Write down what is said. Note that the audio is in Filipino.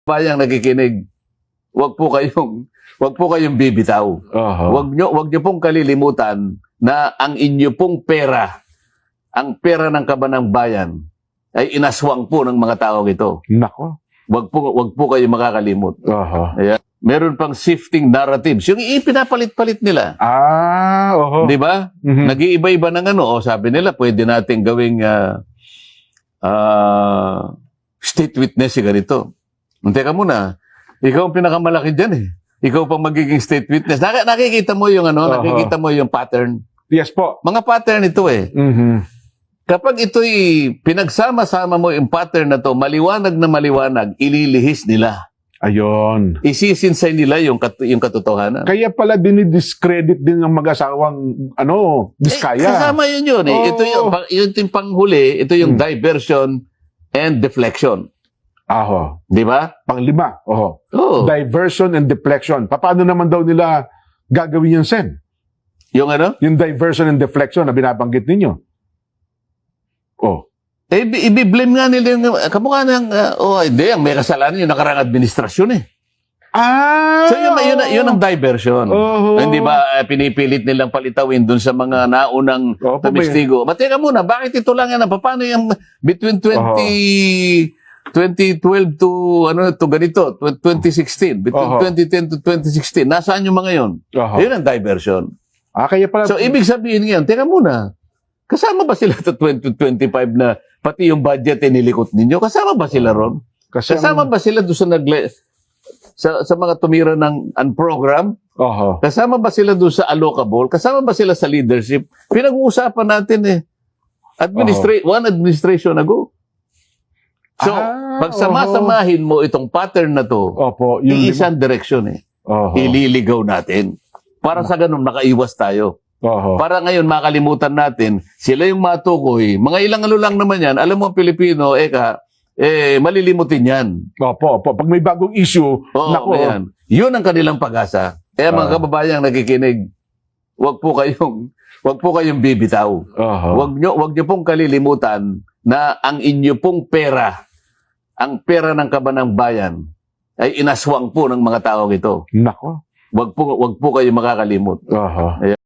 Bayang nakikinig, wag po kayong bibitaw. Wag niyo pong kalilimutan na ang inyo pong pera, ang pera ng kabanang bayan ay inaswang po ng mga tao ito. Nako. Wag po kayo makakalimot. Ayan. Meron pang shifting narratives. Yung ipinapalit-palit nila. Di ba? Nag-iiba-iba ng ano. O, sabi nila, pwede natin gawing state witness si ganito. Teka muna, ikaw ang pinakamalaki dyan eh. Ikaw pang magiging state witness. Nakikita mo yung ano, nakikita mo yung pattern. Yes po. Mga pattern ito eh. Kapag ito'y pinagsama-sama mo yung pattern na to, maliwanag na maliwanag, ililihis nila. Ayun. Isisinsay nila yung katotohanan. Kaya pala dinidiscredit din ng mag-asawang diskaya. Kasama yun eh. Ito yung panghuli, ito yung diversion and deflection. Di ba? Panglima. Diversion and deflection. Paano naman daw nila gagawin yung Sen? Yung ano? Yung diversion and deflection na binabanggit ninyo. I-blame nga nila yung kamukha ng, hindi, ang may kasalanan yung nakarang administrasyon eh. So yun ang diversion. Hindi ba pinipilit nilang palitawin dun sa mga naunang testigo? Teka muna, bakit ito lang yan? Paano yung between 2012 to ganito, 2016, between 2010 to 2016, nasaan yung mga yun? Yun ang diversion. Kaya pala, so ibig sabihin ngayon, teka muna, kasama ba sila sa 2025 na pati yung budget nilikot ninyo? Kasama ba sila ron? Kasama ba sila doon sa mga tumira ng program? Kasama ba sila doon sa allocable? Kasama ba sila sa leadership? Pinag-uusapan natin eh. One administration ago. So, pag sama-samahin mo itong pattern na to, iisang direksyon eh. Ililigaw natin. Para sa ganun, nakaiwas tayo. Para ngayon makalimutan natin, sila yung matukoy. Mga ilang ano lang naman yan. Alam mo ang Pilipino, malilimutin yan. Pag may bagong issue, yan. Yun ang kanilang pag-asa. Kaya mga kababayang nakikinig, wag po kayong bibitaw. Wag niyo pong kalilimutan na ang inyo pong pera, ang pera ng kabanang bayan, ay inaswang po ng mga tao ito. Nako. Wag po kayo makakalimot.